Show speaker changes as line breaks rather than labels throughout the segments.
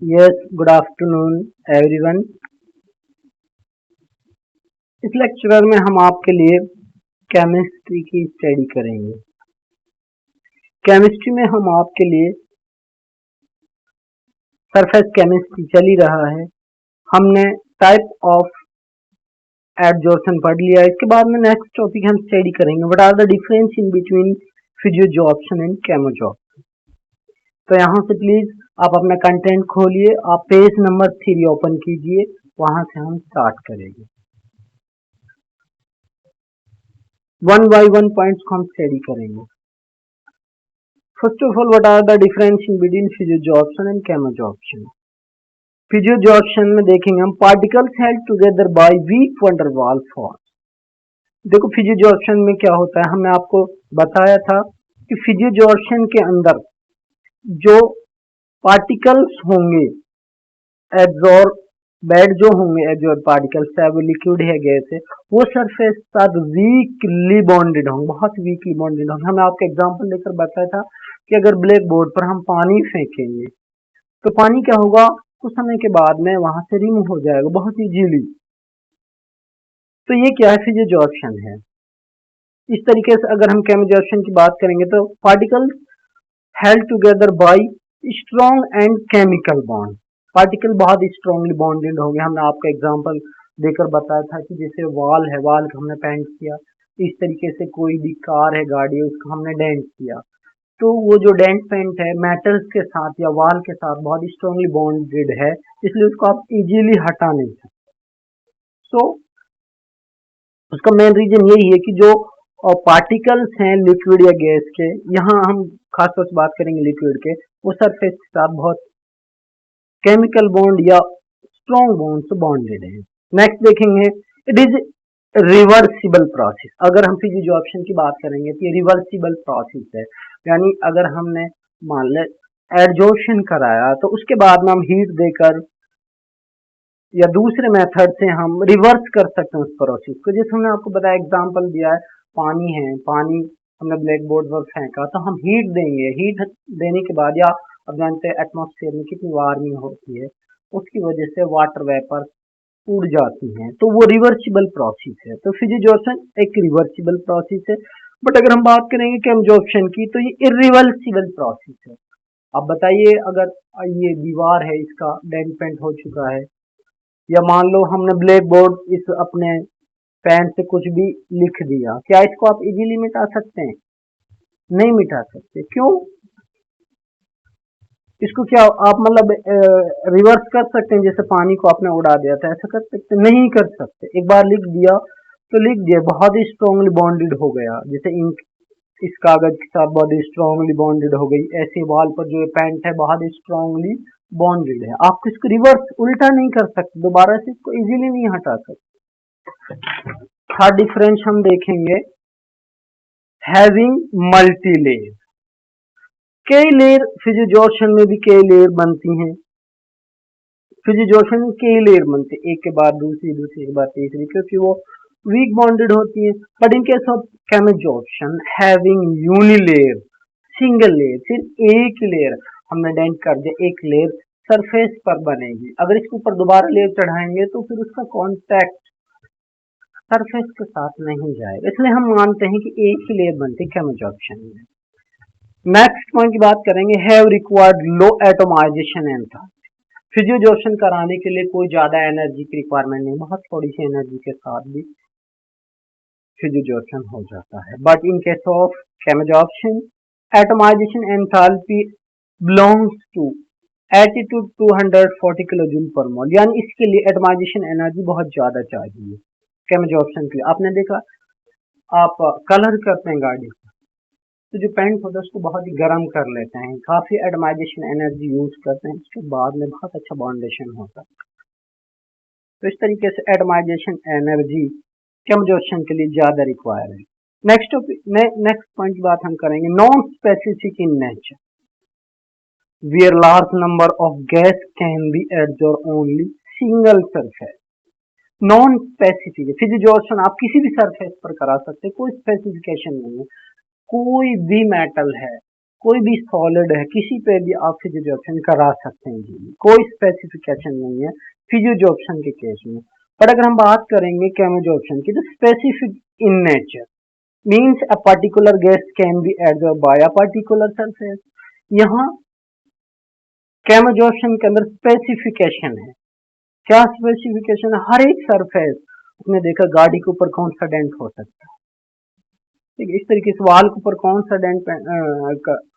Yes, good afternoon everyone. इस lecture में हम आपके लिए केमिस्ट्री की स्टडी करेंगे। केमिस्ट्री में हम आपके लिए सरफेस केमिस्ट्री चल ही रहा है। हमने टाइप ऑफ एडजॉर्प्शन पढ़ लिया। इसके बाद में नेक्स्ट टॉपिक हम स्टडी करेंगे what are the difference in between physisorption and chemisorption. तो यहाँ से प्लीज आप अपना कंटेंट खोलिए, आप पेज नंबर 3 ओपन कीजिए, वहां से हम स्टार्ट करेंगे। वन बाय वन पॉइंट्स को हम स्टडी करेंगे। First of all, what are the difference in between physioabsorption and chemoabsorption? Physioabsorption में देखेंगे हम particles held together by weak van der Waals force. देखो physioabsorption में क्या होता है, हमने आपको बताया था कि physioabsorption के अंदर जो particles होंगे एब्जॉर्ब बेड जो होंगे एब्जॉर्ब पार्टिकल्स, चाहे वो लिक्विड है गैस है, वो सरफेस साथ वीकली बॉन्डेड होंगे, बहुत वीकली बॉन्डेड होंगे। हमने आपको एग्जांपल लेकर बताया था कि अगर ब्लैक बोर्ड पर हम पानी फेंकेंगे तो पानी क्या होगा, कुछ समय के बाद में वहां से रिमूव हो जाएगा बहुत इजीली। तो ये क्या है, फिजियोजॉर्प्शन है। इस तरीके से अगर हम केमोजॉर्प्शन की बात करेंगे तो particles held together by strong and chemical bond, particle बहुत स्ट्रांगली बॉन्डेड हो गए। हमने आपको एग्जांपल देकर बताया था कि जैसे वाल है, वाल का हमने पेंट किया, इस तरीके से कोई भी कार है, गाड़ी है, उसको हमने डेंट किया, तो वो जो डेंट पेंट है मेटल्स के साथ या वाल के साथ बहुत स्ट्रांगली बॉन्डेड है, इसलिए उसको आप इजीली हटा नहीं सकते। सो उसका मेन रीजन यही है कि जो पार्टिकल्स हैं लिक्विड या गैस के, यहाँ हम खास तौर से बात करेंगे लिक्विड के, वो सरफेस के साथ बहुत केमिकल बॉन्ड या स्ट्रॉन्ग बॉन्ड से बॉन्डेड है। नेक्स्ट देखेंगे, इट इज रिवर्सिबल प्रोसेस। अगर हम फिजियोजॉर्प्शन की बात करेंगे तो ये रिवर्सिबल प्रोसेस है, यानी अगर हमने मान ले एडजॉर्प्शन कराया तो उसके बाद में हम हीट देकर या दूसरे मेथड से हम रिवर्स कर सकते हैं उस प्रोसेस को। जैसे हमने आपको बताया, एग्जांपल दिया है, पानी है, पानी हमने ब्लैक बोर्ड पर फेंका तो हम हीट देंगे, हीट देने के बाद, या अब जानते हैं एटमॉस्फेयर में कितनी वार्मिंग होती है, उसकी वजह से वाटर वेपर उड़ जाती हैं, तो वो रिवर्सिबल प्रोसेस है। तो फिजियोजॉर्प्शन एक रिवर्सिबल प्रोसेस है। बट अगर हम बात करेंगे केमोजॉर्प्शन की तो ये इरिवर्सिबल प्रोसेस है। अब बताइए, अगर ये दीवार है, इसका डेंट पेंट हो चुका है, या मान लो हमने ब्लैक बोर्ड इस अपने पेन से कुछ भी लिख दिया, क्या इसको आप इजीली मिटा सकते हैं? नहीं मिटा सकते। क्यों? इसको क्या आप मतलब रिवर्स कर सकते हैं? जैसे पानी को आपने उड़ा दिया था, ऐसा कर सकते? नहीं कर सकते। एक बार लिख दिया तो लिख दिया, बहुत ही स्ट्रांगली बॉन्डेड हो गया। जैसे इंक इस कागज के साथ बहुत ही स्ट्रांगली बॉन्डेड हो गई, ऐसे वॉल पर जो पेंट है बहुत ही स्ट्रांगली बॉन्डेड है। आप इसको रिवर्स उल्टा नहीं कर सकते, दोबारा से इसको इजीली नहीं हटा सकते। थर्ड डिफरेंस हम देखेंगे, हैविंग मल्टी लेयर। कई लेयर फिजियोजॉर्प्शन में भी कई लेयर बनती हैं। फिजियोजॉर्प्शन में कई लेयर बनती है, एक के बाद दूसरी, दूसरी के बाद तीसरी, क्योंकि वो वीक बॉन्डेड होती है। But in case of chemisorption having unilayer, single layer, सिर्फ एक लेयर हमने डेंट कर दिया, एक लेयर सरफेस पर बनेगी। अगर इसके ऊपर दोबारा लेयर चढ़ाएंगे तो फिर उसका कांटेक्ट सरफेस के साथ नहीं जाएगा, इसलिए हम मानते हैं कि एक ही लेयर बनती है केमोजॉर्प्शन में। नेक्स्ट पॉइंट की बात करेंगे, have required low atomisation enthalpy. Physisorption कराने के लिए कोई ज्यादा एनर्जी की रिक्वायरमेंट नहीं, बहुत थोड़ी सी एनर्जी के साथ भी फिजियोजॉर्प्शन हो जाता है। But in case of chemisorption atomisation enthalpy belongs to 80 to 240 kilo joule per mole, यानी इसके लिए एटोमाइजेशन एनर्जी बहुत ज्यादा चाहिए केमोजॉर्प्शन के लिए। आपने देखा, आप कलर करते हैं गाड़ी को, तो जो पेंट होता है उसको बहुत ही गर्म कर लेते हैं, काफी एटमाइजेशन एनर्जी यूज करते हैं, उसके बाद में बहुत अच्छा बाउंडेशन होता है। तो इस तरीके से एटमाइजेशन एनर्जी केमोजॉर्प्शन के लिए ज्यादा रिक्वायर है। नेक्स्ट पॉइंट की बात हम करेंगे, non specific in nature, where large number of gas can be absorb only single surface. Non specific physisorption आप किसी भी सरफेस पर करा सकते हैं, कोई स्पेसिफिकेशन नहीं है। कोई भी मेटल है, कोई भी सॉलिड है किसी पे भी आप फिजियोजॉप्शन करा सकते हैं जी, कोई स्पेसिफिकेशन नहीं है फिजियोजॉप्शन के केस में। पर अगर हम बात करेंगे केमोजॉप्शन की, तो specific in nature means a particular gas can be absorb by a particular surface. यहाँ केमोजॉप्शन के अंदर स्पेसिफिकेशन है। क्या स्पेसिफिकेशन है? हर एक सरफेस, उसने देखा गाड़ी के ऊपर कौन सा डेंट हो सकता है, ठीक है, इस तरीके से वाल के ऊपर कौन सा डेंट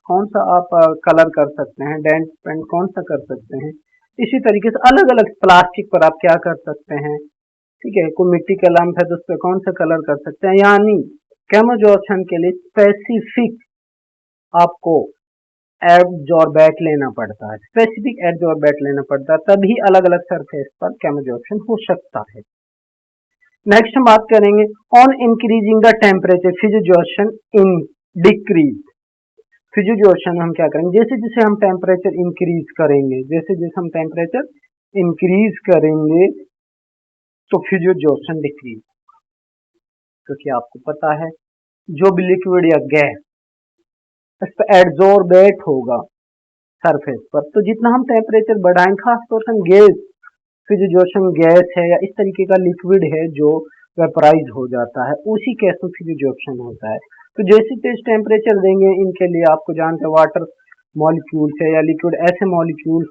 कौन सा आप कलर कर सकते हैं, डेंट पेंट कौन सा कर सकते हैं। इसी तरीके से अलग अलग प्लास्टिक पर आप क्या कर सकते हैं, ठीक है, कोई मिट्टी का लम्प है तो उस पर कौन सा कलर कर सकते हैं। यानी केमोजॉर्प्शन के लिए स्पेसिफिक आपको एडजॉर्बेट लेना पड़ता है, स्पेसिफिक एडजॉर्बेट लेना पड़ता है, तभी अलग अलग सरफेस पर केमोजॉर्प्शन हो सकता है। नेक्स्ट हम बात करेंगे on increasing the temperature physisorption in decrease. Physisorption हम क्या करेंगे, जैसे जैसे हम टेम्परेचर इंक्रीज करेंगे, जैसे जैसे हम टेम्परेचर इंक्रीज करेंगे तो फिजियोजॉर्प्शन डिक्रीज, क्योंकि आपको पता है जो भी लिक्विड या गैस इस पर एडजॉर्बेट होगा सरफेस पर, तो जितना हम टेम्परेचर बढ़ाएंगे, खासतौर से हम गैस, फिजियोजॉर्प्शन गैस है या इस तरीके का लिक्विड है जो वेपराइज हो जाता है, उसी केस में फिजियोजॉर्प्शन होता है। तो जैसे जैसे टेम्परेचर देंगे, इनके लिए आपको जानते हैं वाटर मॉलिक्यूल्स है या लिक्विड ऐसे मॉलिक्यूल्स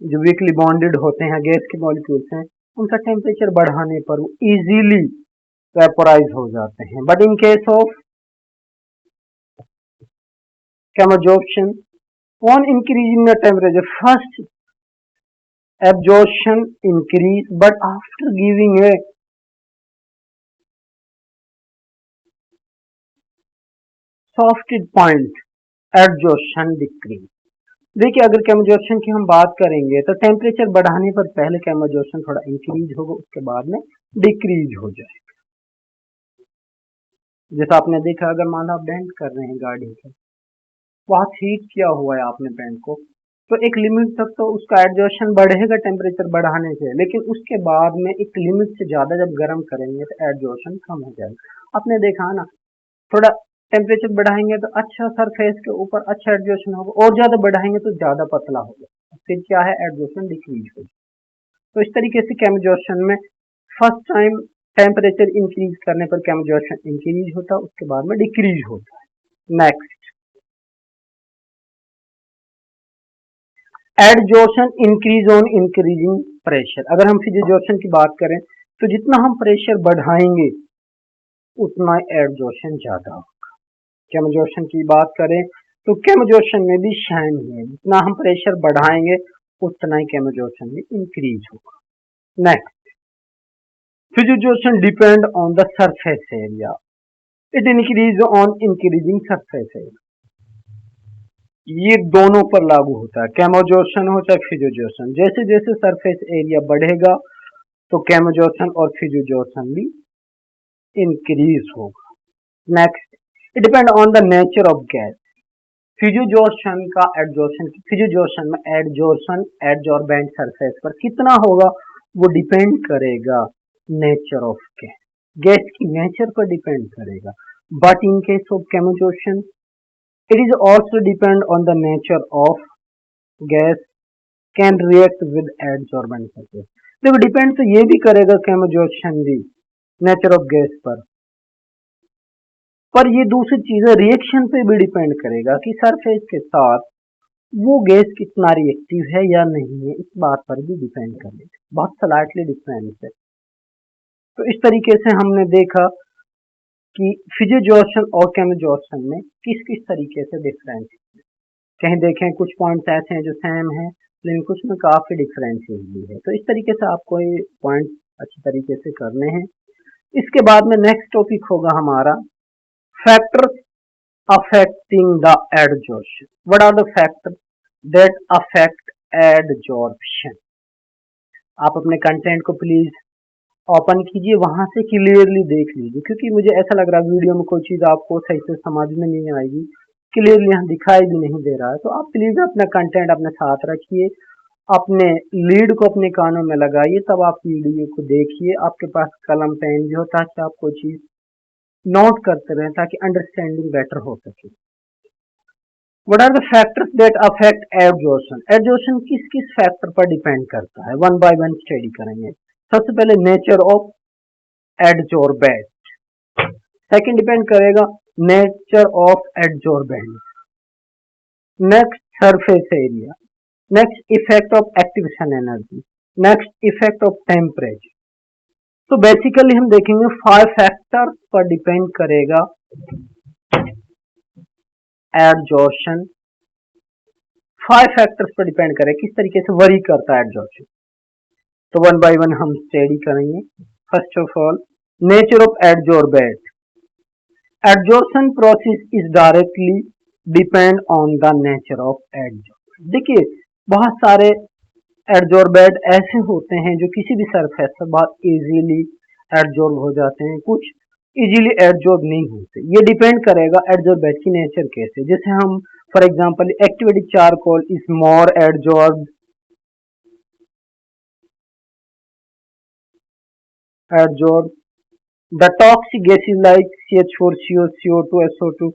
जो वीकली बॉन्डेड होते हैं, गैस के मॉलिक्यूल्स हैं, उनका टेम्परेचर बढ़ाने पर वो इजीली वेपराइज हो जाते हैं। But in case of chemisorption on increasing the temperature, first absorption increase, but after giving a softed point absorption decrease। देखिए अगर केमोजॉर्प्शन की हम बात करेंगे तो टेम्परेचर बढ़ाने पर पहले केमोजॉर्प्शन थोड़ा इंक्रीज होगा, उसके बाद में डिक्रीज हो जाएगा। जैसा आपने देखा, अगर मान लो आप बेंड कर रहे हैं गाड़ी को, बहुत हीट किया हुआ है आपने बेंड को, तो एक लिमिट तक तो उसका एडजॉर्प्शन बढ़ेगा टेम्परेचर बढ़ाने से, लेकिन उसके बाद में एक लिमिट से ज्यादा जब गर्म करेंगे तो एडजॉर्प्शन कम हो जाएगा। आपने देखा ना, थोड़ा टेम्परेचर बढ़ाएंगे तो अच्छा सरफेस के ऊपर अच्छा एडजॉर्प्शन होगा, और ज्यादा बढ़ाएंगे तो ज्यादा पतला होगा, फिर क्या है, एडजॉर्प्शन डिक्रीज होगा। तो इस तरीके से केमोजॉर्प्शन में फर्स्ट टाइम टेम्परेचर इंक्रीज करने पर केमोजॉर्प्शन इंक्रीज होता है, उसके बाद में डिक्रीज होता है। Next, adsorption increase on increasing pressure. अगर हम फिजियोजॉर्प्शन की बात करें तो जितना हम प्रेशर बढ़ाएंगे उतना एडजॉर्प्शन ज्यादा होगा। केमोजॉर्प्शन की बात करें तो केमोजॉर्प्शन में भी सेम है, जितना हम प्रेशर बढ़ाएंगे उतना ही केमोजॉर्प्शन भी इंक्रीज होगा। Next, physisorption depend on the surface area, it increase on increasing surface area. ये दोनों पर लागू होता है, केमोजॉर्प्शन हो चाहे फिजियोजॉर्प्शन। जैसे जैसे सरफेस एरिया बढ़ेगा तो केमोजॉर्प्शन और फिजियोजॉर्प्शन भी इंक्रीज होगा। Next, it depend on the nature of gas. Physisorption का एडजॉर्प्शन, फिजियोजॉर्प्शन में एडजॉर्प्शन एडजॉर्बेंट सरफेस पर कितना होगा वो डिपेंड करेगा नेचर ऑफ गैस, गैस की नेचर पर डिपेंड करेगा। But in case of chemisorption it is also depend on the nature of gas can react with adsorbent surface। देखो डिपेंड तो ये भी करेगा केमोजॉर्प्शन भी नेचर ऑफ गैस पर ये दूसरी चीजें रिएक्शन पे भी डिपेंड करेगा कि सरफेस के साथ वो गैस कितना रिएक्टिव है या नहीं है, इस बात पर भी डिपेंड करेगा, बहुत स्लाइटली डिफरेंस है। तो इस तरीके से हमने देखा कि फिजियोजॉर्प्शन और केमोजॉर्प्शन में किस किस तरीके से डिफरेंस है। कहीं देखें कुछ पॉइंट्स ऐसे हैं जो सेम है, लेकिन कुछ में काफी डिफरेंसेस भी है। तो इस तरीके से आपको ये पॉइंट अच्छी तरीके से करने हैं। इसके बाद में नेक्स्ट टॉपिक होगा हमारा factors affecting the adsorption. What are the factor that affect adsorption. आप अपने कंटेंट को प्लीज ओपन कीजिए, वहां से क्लियरली देख लीजिए, क्योंकि मुझे ऐसा लग रहा है वीडियो में कोई चीज आपको सही से समझ में नहीं आएगी, क्लियरली यहाँ दिखाई भी नहीं दे रहा है। तो आप प्लीज अपना कंटेंट अपने साथ रखिए, अपने लीड को अपने कानों में लगाइए, तब आप वीडियो को देखिए। आपके पास कलम पेन भी हो ताकि आप कोई चीज नोट करते रहें, ताकि अंडरस्टैंडिंग बेटर हो सके। What are the factors that affect adsorption? Adsorption किस किस फैक्टर पर डिपेंड करता है, वन बाय वन स्टडी करेंगे। सबसे पहले nature of adsorbent, second depend करेगा nature of adsorbent, next surface area, next effect of activation energy, next effect of temperature. तो बेसिकली हम देखेंगे 5 फैक्टर्स पर डिपेंड करेगा एडजॉर्प्शन, 5 फैक्टर्स पर डिपेंड करेगा किस तरीके से वरी करता है एडजॉर्प्शन। तो वन बाय वन हम स्टडी करेंगे। First of all nature of adsorbent, adsorption process is directly depend on the nature of adsorbent. देखिए बहुत सारे एडजॉर्बेंट ऐसे होते हैं जो किसी भी सरफेस पर बहुत इजीली एडजॉर्ब हो जाते हैं, कुछ इजीली एडजॉर्ब नहीं होते। ये डिपेंड करेगा एडजॉर्बेंट की नेचर कैसे। जैसे हम for example activated charcoal is more adsorb the toxic gases like CH4, CO, CO2, SO2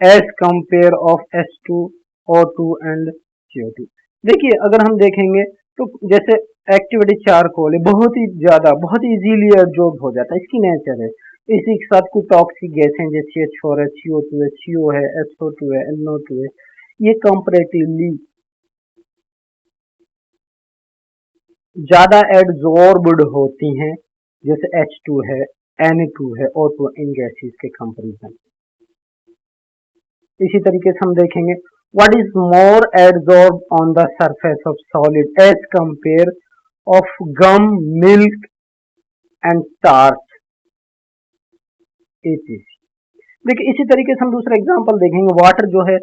as compare of S2, O2 and CO2। देखिए अगर हम देखेंगे तो जैसे एक्टिवेटेड चारकोल है बहुत ही ज्यादा बहुत इजीली एब्जॉर्ब हो जाता है, इसकी नेचर है। इसी के साथ कुछ टॉक्सिक गैस हैं जैसे CH4 है, CO2 है, CO है, SO2 है, NO2 है, ये कंपैरेटिवली ज्यादा एड्जॉर्ब्ड होती हैं जैसे H2 है, Na2 है, O2 इन गैसेस के कंपैरिजन। इसी तरीके से हम देखेंगे what is more adsorb on the surface of solid as compare of gum, milk and starch etc. देखिए इसी तरीके से हम दूसरा एग्जांपल देखेंगे, वाटर जो है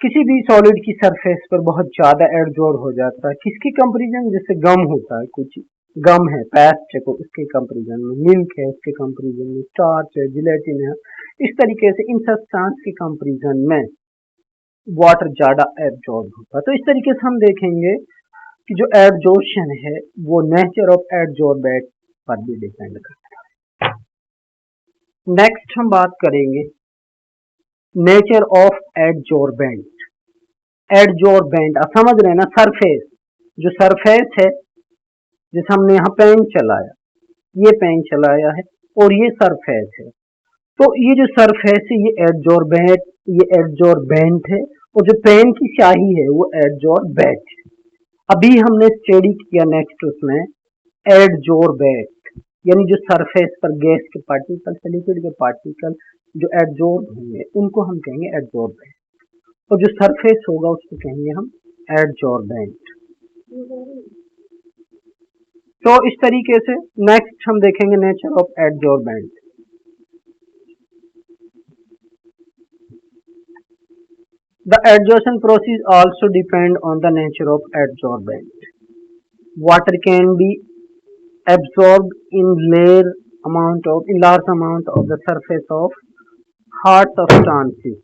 किसी भी सॉलिड की सरफेस पर बहुत ज्यादा एडजॉर्ब हो जाता है, किसकी कंपैरिजन, जैसे गम होता है, कुछ गम है पेस्ट है तो उसके कंपैरिजन में, मिल्क है उसके कंपैरिजन में, स्टार्च है, जिलेटिन है, इस तरीके से इन सब्सटेंस के कंपैरिजन में वाटर ज्यादा एब्जॉर्ब होता है। तो इस तरीके से हम देखेंगे कि जो एब्जॉर्प्शन है वो नेचर ऑफ एब्जॉर्बेंट पर भी डिपेंड करता है। नेक्स्ट हम बात करेंगे नेचर ऑफ एडजॉर्बेंट। एडजॉर्बेंट आप समझ रहे हैं ना, सरफेस, जो सरफेस है जैसे हमने यहाँ पेन चलाया, ये पेन चलाया है और ये सरफेस है, तो ये जो सरफेस है ये एडजॉर्बेंट है और जो पेन की स्याही है वो एडजॉर्बेंट है। अभी हमने स्टडी किया नेक्स्ट उसमें एडजॉर्बेंट, यानी जो सरफेस पर गैस के पार्टिकल, लिक्विड के पार्टिकल जो एडजॉर्ब होंगे उनको हम कहेंगे एडजॉर्बेंट, और जो सरफेस होगा उसको कहेंगे हम एडजॉर्बेंट। तो इस तरीके से नेक्स्ट हम देखेंगे nature of adsorbent. The adsorption process also depend on the nature of adsorbent. Water can be absorbed in large amount of the surface of hard substances.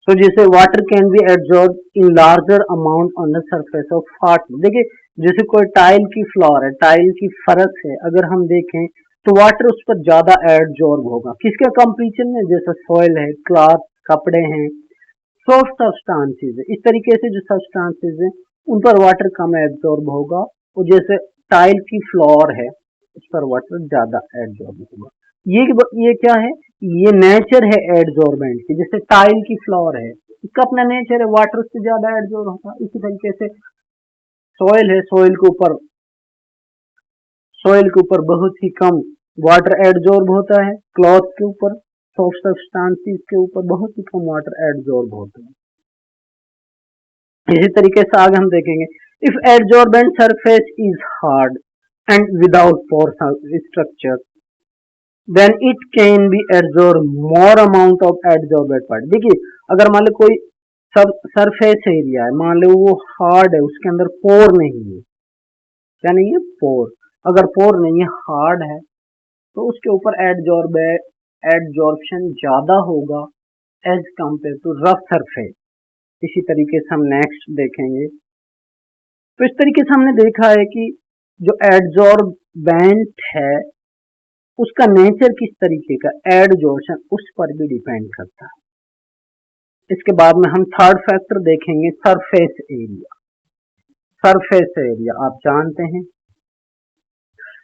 तो जैसे water can be absorb in larger amount on the surface of heart. देखिए जैसे कोई tile की floor है, tile की फर्श है, अगर हम देखें तो वाटर उस पर ज्यादा एब्जॉर्ब होगा, किसके कंपेरिजन में, जैसे सॉइल है, क्लॉथ, कपड़े हैं, सॉफ्ट सब्सटेंसेस है, इस तरीके से जो सब्सटेंसेस हैं उन पर वाटर कम एब्जॉर्ब होगा, और जैसे टाइल की फ्लोर है उस पर वाटर ज्यादा एब्जॉर्ब होगा। ये क्या है, ये नेचर है एडजॉर्बेंट की। जैसे टाइल की फ्लोर है, इसका अपना नेचर है, वाटर उससे ज्यादा एडजॉर्ब होगा। इसी तरीके से सॉइल है, सॉइल के ऊपर बहुत ही कम वाटर एडजॉर्ब होता है, क्लॉथ के ऊपर, सॉफ्ट सब्सटेंसेस के ऊपर बहुत ही कम वाटर एडजॉर्ब होता है। इसी तरीके से आगे हम देखेंगे if adsorbent surface is hard and without pore structure then it can be absorb more amount of adsorbent part. देखिए अगर मान लो कोई सब सरफेस एरिया है, मान लो वो हार्ड है, उसके अंदर पोर नहीं है, क्या नहीं है, पोर, अगर पोर नहीं है, हार्ड है, तो उसके ऊपर एडजॉर्प्शन ज्यादा होगा as compare to rough surface. इसी तरीके से हम नेक्स्ट देखेंगे तो इस तरीके से हमने देखा है कि जो एडजॉर्बेंट है उसका नेचर किस तरीके का, एडजॉर्प्शन, उस पर भी डिपेंड करता है। इसके बाद में हम थर्ड फैक्टर देखेंगे, सरफेस एरिया। सरफेस एरिया आप जानते हैं,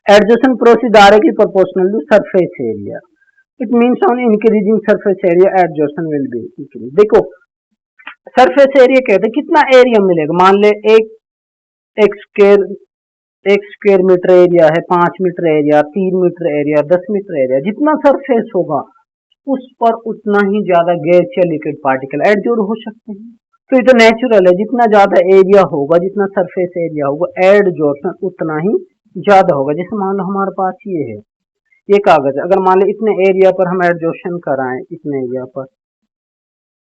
adsorption process directly proportional to surface area. It means on increasing surface area adsorption will be increase. देखो सरफेस एरिया कहते हैं कितना एरिया मिलेगा, मान ले एक स्क्वायर मीटर एरिया है, 5 metre area, 3 metre area, 10 metre area, जितना सरफेस होगा उस पर उतना ही ज्यादा गैस या लिक्विड पार्टिकल एडजॉर्ब हो सकते हैं। तो ये तो नेचुरल है, जितना ज्यादा एरिया होगा, जितना सरफेस एरिया होगा, एडजॉर्प्शन उतना ही ज्यादा होगा। जैसे मान लो हमारे पास ये कागज है, अगर मान लो इतने एरिया पर हम एडजॉर्प्शन कराएं, इतने एरिया पर,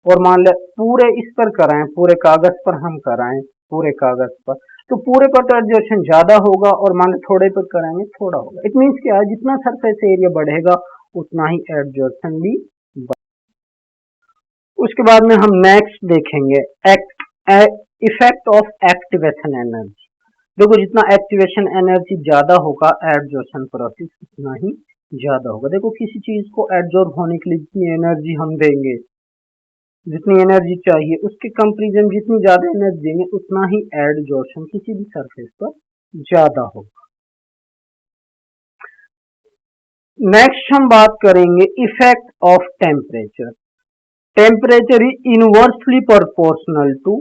और मान ले पूरे इस पर कराएं, पूरे कागज पर हम कराएं, पूरे कागज पर, तो पूरे पर तो एडजॉर्प्शन ज्यादा होगा, और मान ले थोड़े पर कराएंगे थोड़ा होगा। इट मीन्स क्या है, जितना सरफेस एरिया बढ़ेगा उतना ही एडजॉर्प्शन भी बढ़ेगा। उसके बाद में हम नेक्स्ट देखेंगे इफेक्ट ऑफ एक्टिवेशन एनर्जी। देखो जितना एक्टिवेशन एनर्जी ज्यादा होगा एडजॉर्प्शन प्रोसेस उतना ही ज्यादा होगा। देखो किसी चीज को एडजॉर्ब होने के लिए जितनी एनर्जी हम देंगे, जितनी एनर्जी चाहिए उसके कंपैरिजन जितनी ज्यादा एनर्जी देंगे उतना ही एडजॉर्प्शन किसी भी सरफेस पर ज्यादा होगा। नेक्स्ट हम बात करेंगे effect of temperature. Temperature is inversely proportional to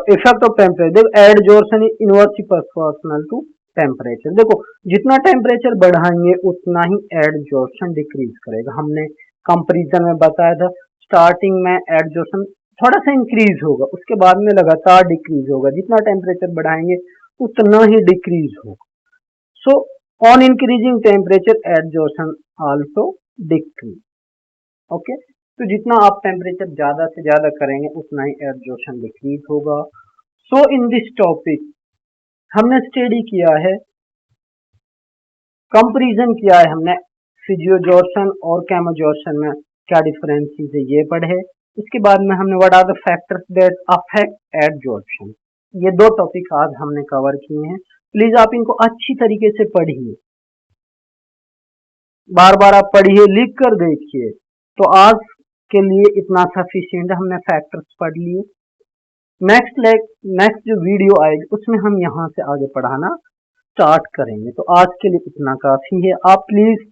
effect of temperature. देखो adsorption is inversely proportional to temperature. देखो जितना टेम्परेचर बढ़ाएंगे उतना ही एडजॉर्प्शन डिक्रीज करेगा। हमने कंपैरिजन में बताया था, स्टार्टिंग में एडजॉर्प्शन थोड़ा सा इंक्रीज होगा, उसके बाद में लगातार डिक्रीज होगा। जितना टेम्परेचर बढ़ाएंगे उतना ही डिक्रीज होगा। So on increasing temperature adsorption also decrease. Okay, तो जितना आप टेम्परेचर ज्यादा से ज्यादा करेंगे उतना ही एडजॉर्प्शन डिक्रीज होगा। सो इन दिस टॉपिक हमने स्टडी किया है, कंपैरिजन किया है हमने, फिजियोजॉर्प्शन और केमोजॉर्प्शन में क्या डिफरेंसेस है ये पढ़े। इसके बाद में हमने what are the factors that affect adsorption, ये दो टॉपिक आज हमने कवर किए हैं। प्लीज आप इनको अच्छी तरीके से पढ़िए, बार बार आप पढ़िए, लिख कर देखिए। तो आज के लिए इतना सफिशिएंट, हमने फैक्टर्स पढ़ लिए। नेक्स्ट जो वीडियो आएगी उसमें हम यहाँ से आगे पढ़ाना स्टार्ट करेंगे। तो आज के लिए इतना काफी है। आप प्लीज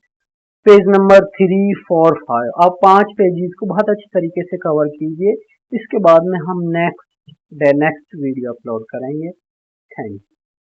पेज नंबर 3, 4, 5, आप 5 पेजेस को बहुत अच्छी तरीके से कवर कीजिए। इसके बाद में हम नेक्स्ट वीडियो अपलोड करेंगे। Thank you.